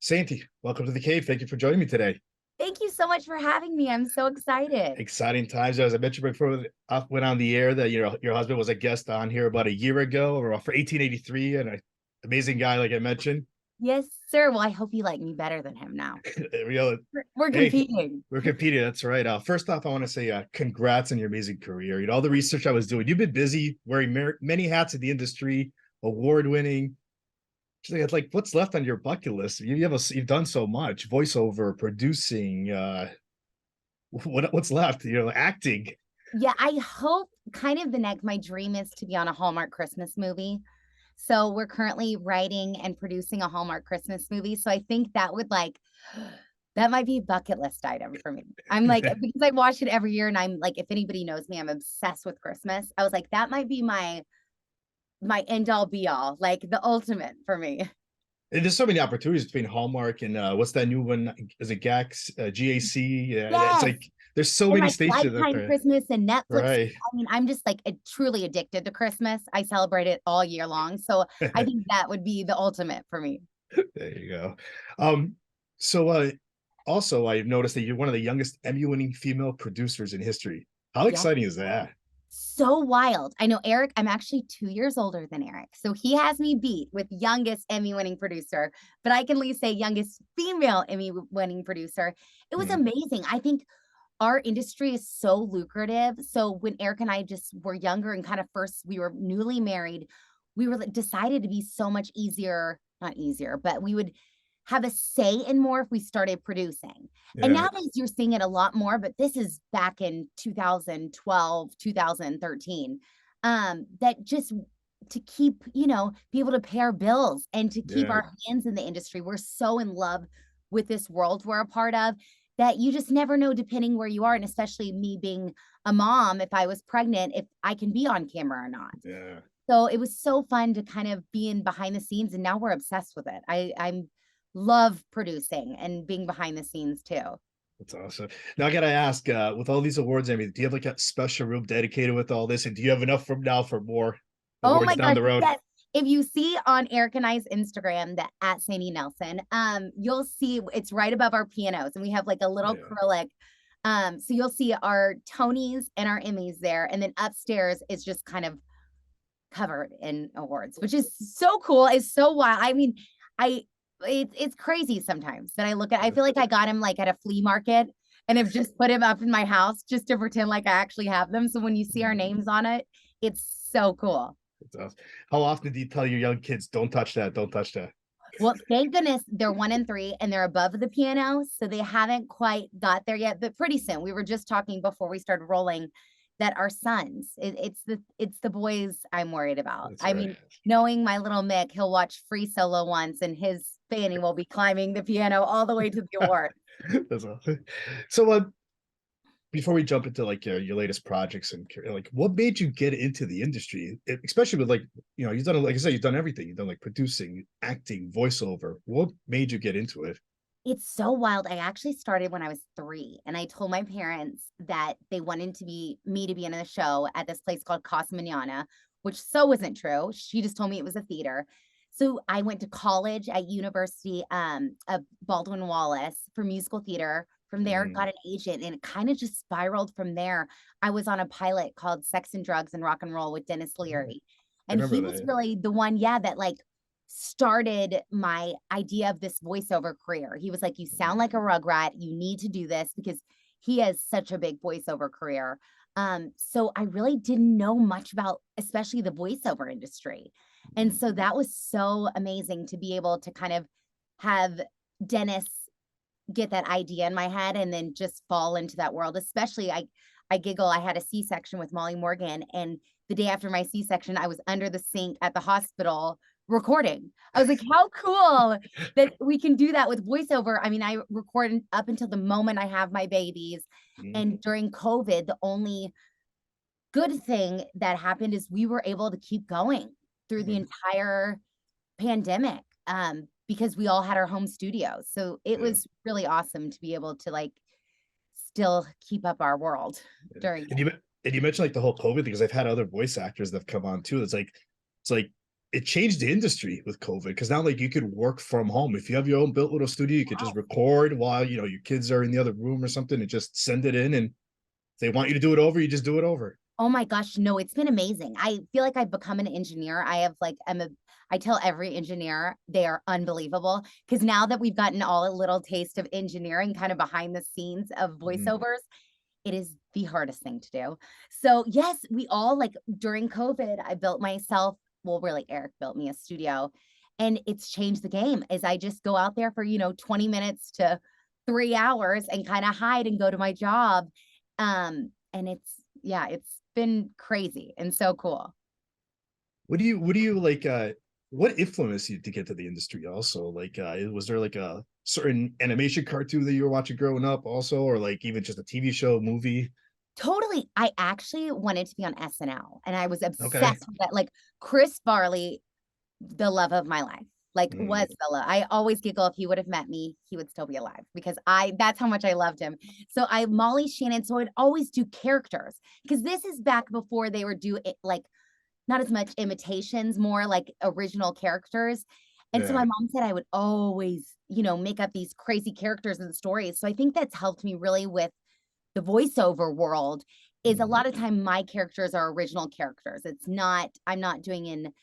Sainty, welcome to the cave. Thank you for joining me today. Thank you so much for having me. I'm so excited. Exciting times. As I mentioned before we went on the air, that your husband was a guest on here about a year ago, or for 1883, and an amazing guy, like I mentioned. Yes, sir. Well, I hope you like me better than him now. We're Hey, competing. we're competing. That's right. First off, I want to say congrats on your amazing career. All the research I was doing. You've been busy wearing many hats in the industry, award winning. Like, what's left on your bucket list? You've done so much: voiceover, producing. What's left? Acting. Yeah, I hope kind of my dream is to be on a Hallmark Christmas movie. So we're currently writing and producing a Hallmark Christmas movie. So I think that would that might be a bucket list item for me. I'm like, because I watch it every year and I'm like, if anybody knows me, I'm obsessed with Christmas. I was like, that might be my end all be all, like the ultimate for me. And there's so many opportunities between Hallmark and what's that new one? Is it GAX, GAC? Yeah, it's Yes. like there's so And many like stations out Lifetime there. Christmas and Netflix. Right. I mean, I'm just like truly addicted to Christmas. I celebrate it all year long. So I think that would be the ultimate for me. There you go. Um, so also I've noticed that you're one of the youngest Emmy-winning female producers in history. How Yeah. exciting is that? So wild. I know Eric, I'm actually 2 years older than Eric. So he has me beat with youngest Emmy winning producer, but I can at least say youngest female Emmy winning producer. It was amazing. I think our industry is so lucrative. So when Eric and I just were younger and kind of first, we were newly married, we were decided to be so much easier, not easier, but we would have a say in more if we started producing. And Yeah. nowadays you're seeing it a lot more, but this is back in 2012, 2013. That just to keep, be able to pay our bills and to keep Yeah. our hands in the industry. We're so in love with this world we're a part of that you just never know depending where you are. And especially me being a mom, if I was pregnant, if I can be on camera or not. Yeah. So it was so fun to kind of be in behind the scenes, and now we're obsessed with it. I'm love producing and being behind the scenes too. That's awesome. Now I gotta ask, with all these awards, I mean, do you have like a special room dedicated with all this? And do you have enough from now for more Oh awards my down gosh, the road? yes. If you see on Eric and I's Instagram that at Sainty Nelsen, you'll see it's right above our pianos, and we have like a little Yeah. acrylic. So you'll see our Tonys and our Emmys there, and then upstairs is just kind of covered in awards, which is so cool. It's so wild. I mean, it's crazy sometimes that I feel like I got him like at a flea market and have just put him up in my house just to pretend like I actually have them. So when you see our names on it, it's so cool. That's awesome. How often do you tell your young kids, don't touch that, don't touch that? Well, thank goodness they're 1 and 3 and they're above the piano. So they haven't quite got there yet, but pretty soon. We were just talking before we started rolling that our sons, it's the boys I'm worried about. That's I right. mean, knowing my little Mick, he'll watch Free Solo once and his Fanny will be climbing the piano all the way to the award. That's awesome. So before we jump into like your latest projects and like what made you get into the industry, especially with like you've done, like I said, you've done everything. You've done like producing, acting, voiceover. What made you get into it? It's so wild. I actually started when I was 3, and I told my parents that they wanted me to be in a show at this place called Casa Manana, which so wasn't true. She just told me it was a theater. So I went to college at University of Baldwin Wallace for musical theater. From there, got an agent, and it kind of just spiraled from there. I was on a pilot called Sex and Drugs and Rock and Roll with Denis Leary. I And remember he was that. really the one, yeah, that like started my idea of this voiceover career. He was like, you sound like a rugrat. You need to do this because he has such a big voiceover career. So I really didn't know much about, especially the voiceover industry. And so that was so amazing to be able to kind of have Dennis get that idea in my head and then just fall into that world. Especially I giggle. I had a C-section with Molly Morgan, and the day after my C-section, I was under the sink at the hospital recording. I was like, how cool that we can do that with voiceover. I mean, I record up until the moment I have my babies. And during COVID, the only good thing that happened is we were able to keep going through the entire pandemic, because we all had our home studios. So it was really awesome to be able to like still keep up our world during And you mentioned like the whole COVID thing, because I've had other voice actors that have come on too. It's like it changed the industry with COVID because now like you could work from home. If you have your own built little studio, you could just record while you know your kids are in the other room or something and just send it in. And if they want you to do it over, you just do it over. Oh my gosh, no, it's been amazing. I feel like I've become an engineer. I tell every engineer they are unbelievable because now that we've gotten all a little taste of engineering kind of behind the scenes of voiceovers, it is the hardest thing to do. So yes, we all like during COVID, I built myself, well, really Eric built me a studio and it's changed the game as I just go out there for, 20 minutes to 3 hours and kind of hide and go to my job. And it's been crazy and so cool. What do you like what influenced you to get to the industry also? Like was there like a certain animation cartoon that you were watching growing up also, or like even just a TV show, movie? Totally. I actually wanted to be on SNL and I was Okay. obsessed with that. Like Chris Farley, the love of my life, like was Mm, the love. I always giggle if he would have met me, he would still be alive because that's how much I loved him. So I Molly Shannon, so I'd always do characters because this is back before they were do it like not as much imitations, more like original characters. And so my yeah. mom said I would always, make up these crazy characters and stories. So I think that's helped me really with the voiceover world is a Mm, lot of time my characters are original characters. I'm not doing an,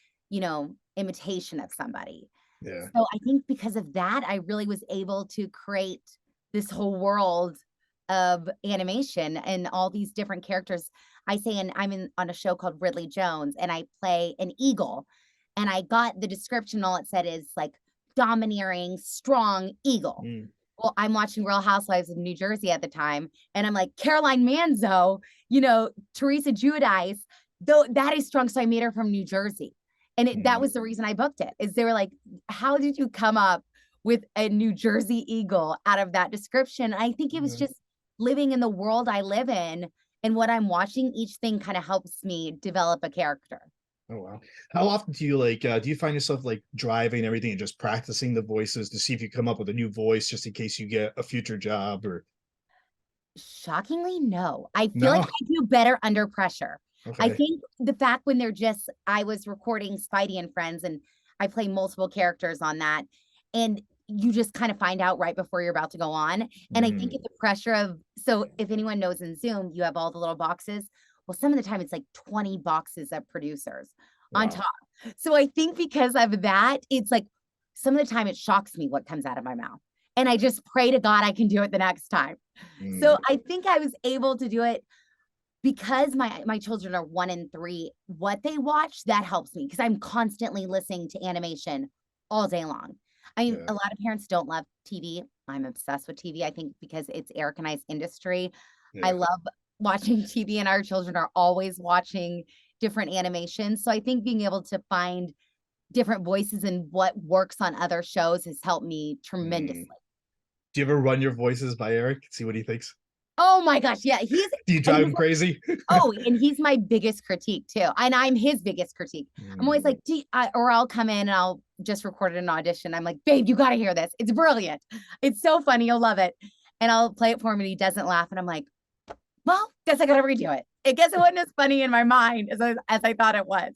imitation of somebody. yeah. So I think because of that, I really was able to create this whole world of animation and all these different characters. And I'm in on a show called Ridley Jones, and I play an eagle. And I got the description, all it said is like domineering, strong eagle. Mm, Well, I'm watching Real Housewives of New Jersey at the time, and I'm like, Caroline Manzo, Teresa Giudice, though that is strong. So I made her from New Jersey. And that mm, was the reason I booked it, is they were like, how did you come up with a New Jersey Eagle out of that description? I think it was mm. just living in the world I live in and what I'm watching, each thing kind of helps me develop a character. Oh wow. How often do you like do you find yourself like driving and everything and just practicing the voices to see if you come up with a new voice just in case you get a future job or Shockingly, no. I feel like no? I do better under pressure. I Okay. think the fact when I was recording Spidey and Friends and I play multiple characters on that, and you just kind of find out right before you're about to go on. And I think Mm, it's the pressure of, so if anyone knows in Zoom, you have all the little boxes. Well, some of the time it's like 20 boxes of producers on wow. top. So I think because of that, it's like some of the time it shocks me what comes out of my mouth. And I just pray to God I can do it the next time. Mm, So I think I was able to do it because my children are 1 and 3. What they watch, that helps me because I'm constantly listening to animation all day long. I mean, yeah. a lot of parents don't love TV. I'm obsessed with TV. I think because it's Eric and I's industry. I Yeah. love watching TV, and our children are always watching different animations. So I think being able to find different voices and what works on other shows has helped me Mm. tremendously. Do you ever run your voices by Eric? See what he thinks? Oh my gosh, yeah, Do you drive him crazy? and he's my biggest critique too. And I'm his biggest critique. I'm always Mm, like, or I'll come in and I'll just record an audition. I'm like, babe, you got to hear this. It's brilliant. It's so funny. You'll love it. And I'll play it for him and he doesn't laugh. And I'm like, well, guess I got to redo it. I guess it wasn't as funny in my mind as I thought it was.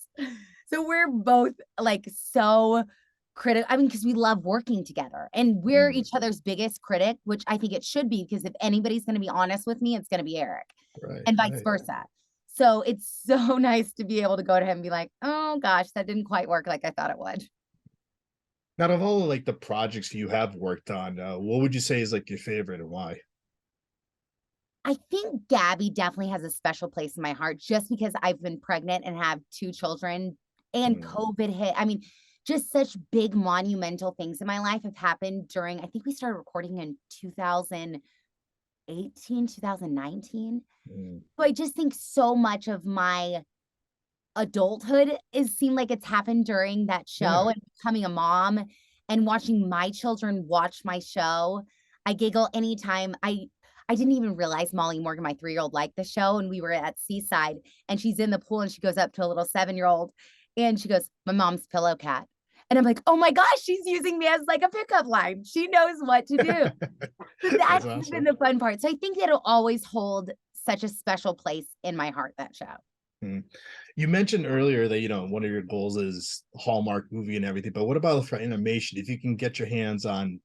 So we're both like so critical. I mean, because we love working together and we're mm, each other's biggest critic, which I think it should be, because if anybody's going to be honest with me, it's going to be Eric right, and vice right. versa. So it's so nice to be able to go to him and be like, oh gosh, that didn't quite work like I thought it would. Out of all like the projects you have worked on, what would you say is like your favorite and why? I think Gabby definitely has a special place in my heart just because I've been pregnant and have 2 children and Mm, COVID hit. I mean, just such big monumental things in my life have happened during, I think we started recording in 2018, 2019. mm, So I just think so much of my adulthood is seemed like it's happened during that show yeah. and becoming a mom and watching my children watch my show. I giggle anytime I didn't even realize Molly Morgan, my 3-year-old, liked the show. And we were at Seaside and she's in the pool and she goes up to a little 7-year-old and she goes, my mom's pillow cat. And I'm like, oh my gosh, she's using me as like a pickup line. She knows what to do. So That's that's been awesome. the fun part. So I think it'll always hold such a special place in my heart, that show. Mm. You mentioned earlier that, one of your goals is Hallmark movie and everything, but what about for animation? If you can get your hands on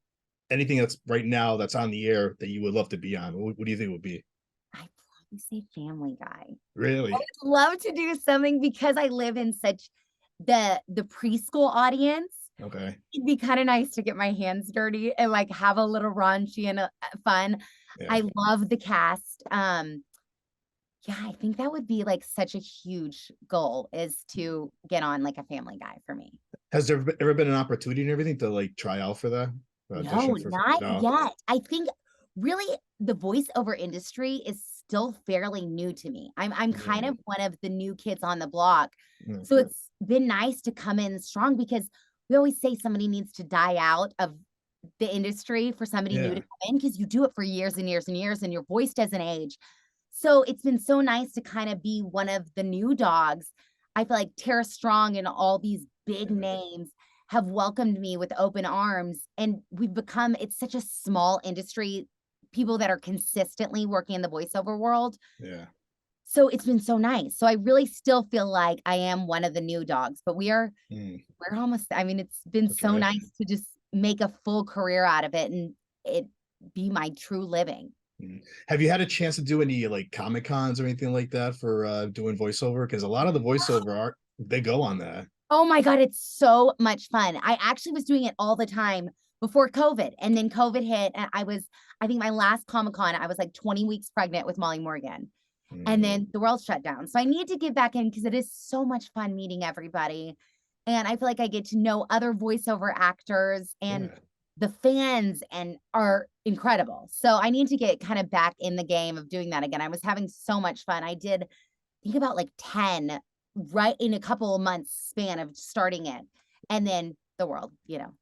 anything that's right now that's on the air that you would love to be on, what do you think it would be? I'd probably say Family Guy. I Really? would love to do something because I live in such the preschool audience. Okay. It'd be kind of nice to get my hands dirty and like have a little raunchy and fun. Yeah. I love the cast. Yeah, I think that would be like such a huge goal is to get on like a Family Guy for me. Has there ever been an opportunity and everything to like try out for that? No, Audition for not no. yet. I think really the voiceover industry is still fairly new to me. I'm kind Mm, of one of the new kids on the block. mm, So it's been nice to come in strong because we always say somebody needs to die out of the industry for somebody new to yeah. come in because you do it for years and years and years and your voice doesn't age. So it's been so nice to kind of be one of the new dogs. I feel like Tara Strong and all these big Yeah. names have welcomed me with open arms. And we've become, it's such a small industry, people that are consistently working in the voiceover world. Yeah. So it's been so nice. So I really still feel like I am one of the new dogs, but Mm, we're almost, I mean, it's been that's so right. nice to just make a full career out of it and it be my true living. Mm. Have you had a chance to do any like Comic Cons or anything like that for doing voiceover? Because a lot of the voiceover art they go on that. Oh my God, it's so much fun. I actually was doing it all the time before COVID. And then COVID hit. And I think my last Comic Con, I was like 20 weeks pregnant with Molly Morgan. And Mm, then the world shut down. So I need to get back in because it is so much fun meeting everybody. And I feel like I get to know other voiceover actors and yeah. the fans and are incredible. So I need to get kind of back in the game of doing that again. I was having so much fun. I did think about like 10 right in a couple of months span of starting it. And then the world,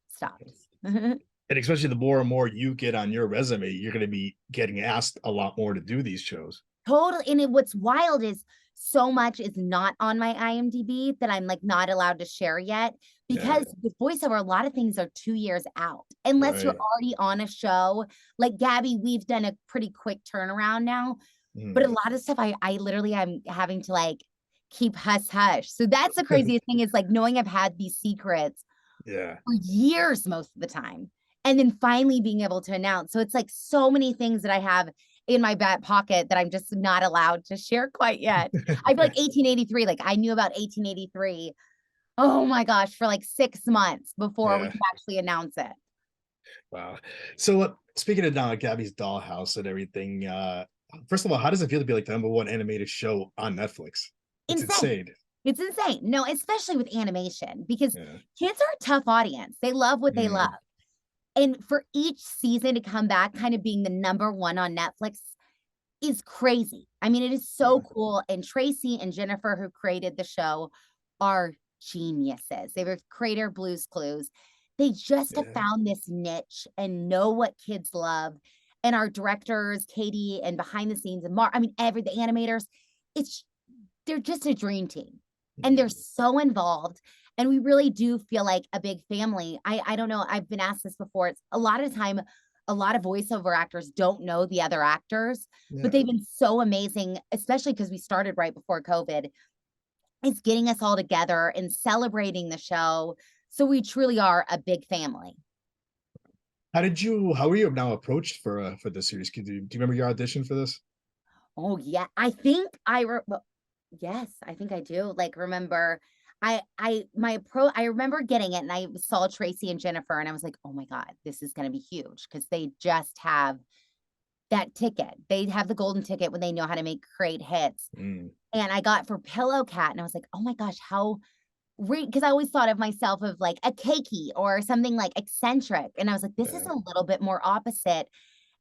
stopped. And especially the more and more you get on your resume, you're going to be getting asked a lot more to do these shows. Totally. And what's wild is so much is not on my IMDb that I'm like not allowed to share yet Yeah. because with voiceover, a lot of things are 2 years out unless you're Right. already on a show. Like Gabby, we've done a pretty quick turnaround now, but a Mm. lot of stuff I literally I'm having to like keep hush hush. So that's the craziest thing is like knowing I've had these secrets Yeah. for years most of the time. And then finally being able to announce. So it's like so many things that I have in my back pocket that I'm just not allowed to share quite yet. I feel like 1883, like I knew about 1883. Oh my gosh, for like 6 months before we Yeah. could actually announce it. Wow. So speaking of now Gabby's Dollhouse and everything, first of all, how does it feel to be like the #1 animated show on Netflix? It's Insane. insane. It's insane. No, especially with animation because Yeah. kids are a tough audience. They love what they love. Mm, And for each season to come back kind of being the #1 on Netflix is crazy. I mean, it is so yeah. cool. And Tracy and Jennifer, who created the show, are geniuses. They were creator Blues Clues. They just have Yeah. found this niche and know what kids love. And our directors, Katie, and behind the scenes, and Mark, I mean, the animators, it's they're just a dream team. And they're Mm, so involved. And we really do feel like a big family. I don't know. I've been asked this before. It's a lot of time, a lot of voiceover actors don't know the other actors, but yeah. they've been so amazing, especially because we started right before COVID. It's getting us all together and celebrating the show. So we truly are a big family. How were you now approached for this series? Do you remember your audition for this? Oh yeah, well, yes, I think I do. Like remember I remember getting it and I saw Tracy and Jennifer and I was like, "Oh my God, this is going to be huge" because they just have that ticket. They have the golden ticket when they know how to make great hits. Mm, And I got for Pillow Cat and I was like, "Oh my gosh, how because I always thought of myself of like a cakey or something like eccentric. And I was like, this is yeah. a little bit more opposite.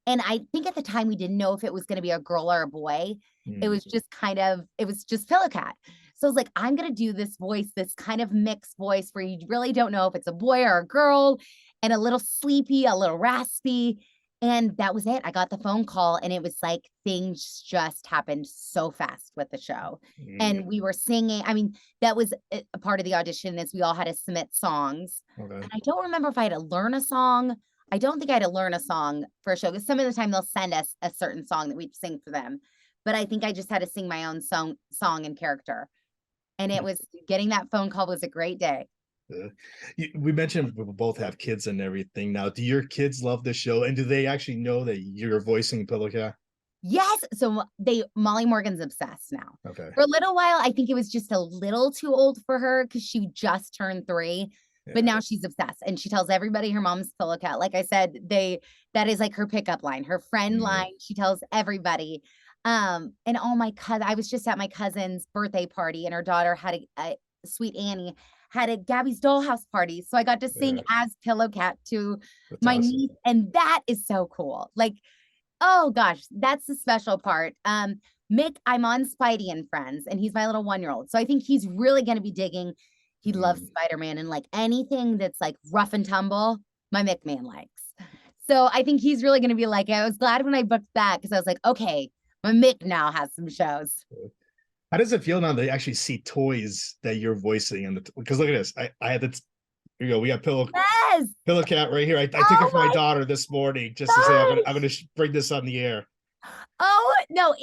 And I think at the time we didn't know if it was going to be a girl or a boy. Mm, It was just Pillow Cat. So I was like, I'm going to do this voice, this kind of mixed voice where you really don't know if it's a boy or a girl and a little sleepy, a little raspy. And that was it. I got the phone call and it was like things just happened so fast with the show. mm, And we were singing. I mean, that was a part of the audition is we all had to submit songs. okay. And I don't remember if I had to learn a song. I don't think I had to learn a song for a show because some of the time they'll send us a certain song that we sing for them. but I think I just had to sing my own song and character. And it was getting that phone call was a great day. We mentioned we both have kids and everything. Now, do your kids love the show, and do they actually know that you're voicing Pillow Cat? Yes. So Molly Morgan's obsessed now. Okay. For a little while, I think it was just a little too old for her because she just turned 3. Yeah. But now she's obsessed and she tells everybody her mom's Pillow Cat. Like I said, that is like her pickup line, her friend line. She tells everybody. And all my cousin, I was just at my cousin's birthday party and her daughter had a sweet Annie had a Gabbys Dollhouse party. So I got to sing as Pillow Cat to my niece. And that is so cool. Like, oh gosh, that's the special part. Mick, I'm on Spidey and Friends, and he's my little 1-year-old. So I think he's really going to be digging. He loves Spider-Man, and like anything that's like rough and tumble, my Mick man likes. So I think he's really going to be like, I was glad when I booked that because I was like, okay, my Mick now has some shows. How does it feel now to actually see toys that you're voicing? And because look at this, I had this. Here you go. We got Pillow Cat right here. I took it for my daughter this morning just to say I'm gonna bring this on the air. Oh no,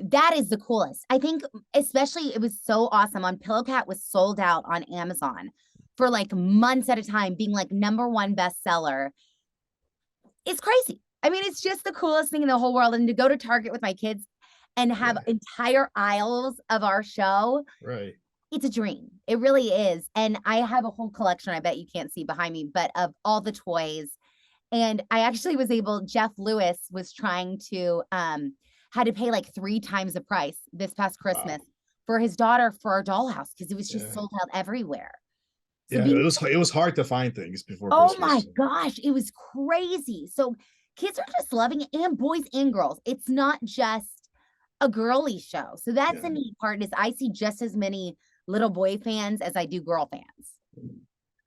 that is the coolest. I think especially it was so awesome on Pillow Cat was sold out on Amazon for like months at a time, being like #1 bestseller. It's crazy. I mean, it's just the coolest thing in the whole world. And to go to Target with my kids and have entire aisles of our show. Right. It's a dream. It really is. And I have a whole collection, I bet you can't see behind me, but of all the toys. And I actually was able, Jeff Lewis was trying to, had to pay like 3 times the price this past Christmas for his daughter for our dollhouse because it was just sold out everywhere. So it was hard to find things before Christmas. Oh my gosh, it was crazy. So kids are just loving it, and boys and girls. It's not just a girly show. So that's the neat part is I see just as many little boy fans as I do girl fans.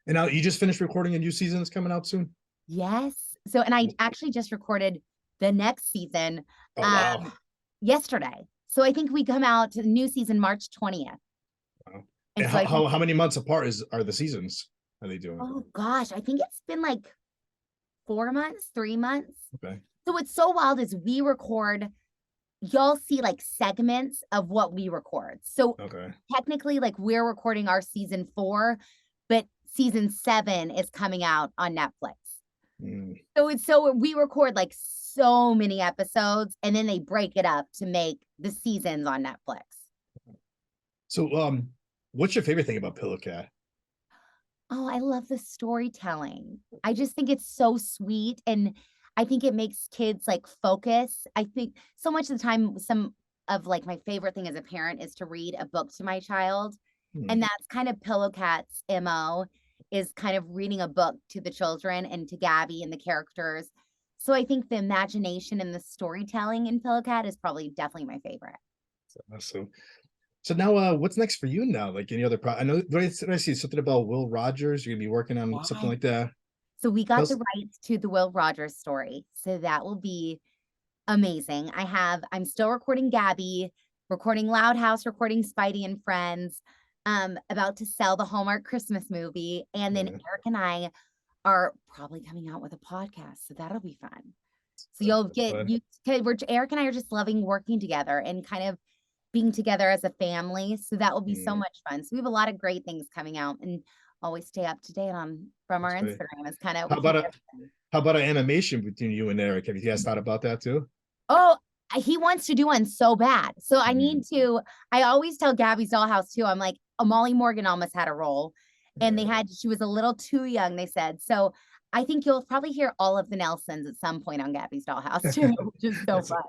And now you just finished recording a new season that's coming out soon? Yes. So, and I actually just recorded the next season yesterday. So I think we come out to the new season March 20th. Wow. And so how many months apart are the seasons? Are they doing? Oh gosh, I think it's been like 4 months, 3 months. Okay. So what's so wild is we record, y'all see like segments of what we record. So technically like we're recording our season 4, but season 7 is coming out on Netflix. So we record like so many episodes and then they break it up to make the seasons on Netflix. So what's your favorite thing about Pillow Cat? Oh, I love the storytelling. I just think it's so sweet, and I think it makes kids like focus. I think so much of the time, some of like my favorite thing as a parent is to read a book to my child. And that's kind of Pillow Cat's MO, is kind of reading a book to the children and to Gabby and the characters. So I think the imagination and the storytelling in Pillow Cat is probably definitely my favorite. Awesome. So now what's next for you now? Like any other I know, did I see something about Will Rogers? You're gonna be working on something like that. So we got the rights to the Will Rogers story. So that will be amazing. I'm still recording Gabby, recording Loud House, recording Spidey and Friends, about to sell the Hallmark Christmas movie. And then Eric and I are probably coming out with a podcast. So that'll be fun. So you'll Eric and I are just loving working together and kind of being together as a family. So that will be so much fun. So we have a lot of great things coming out, and always stay up to date from our Instagram. It's kind of how about an animation between you and Eric? Have you guys thought about that too? Oh, he wants to do one so bad. So I always tell Gabbys Dollhouse too. I'm like, Molly Morgan almost had a role, and she was a little too young, they said. So I think you'll probably hear all of the Nelsens at some point on Gabbys Dollhouse too, which is so fun.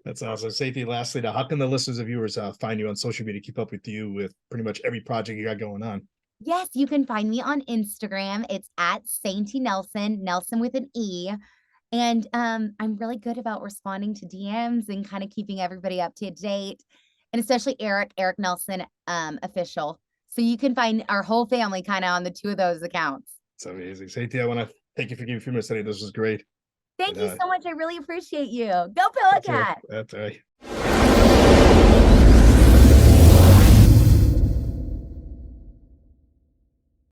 That's awesome. Sainty, lastly, how can the listeners and viewers find you on social media, keep up with you with pretty much every project you got going on? Yes, you can find me on Instagram. It's at Sainty Nelsen, Nelsen with an E. And I'm really good about responding to DMs and kind of keeping everybody up to date. And especially Eric Nelsen official. So you can find our whole family kind of on the 2 of those accounts. It's amazing. Sainty, I want to thank you for giving me a few minutes today. This was great. Thank you so much. I really appreciate you. Go Pillow Cat. That's right.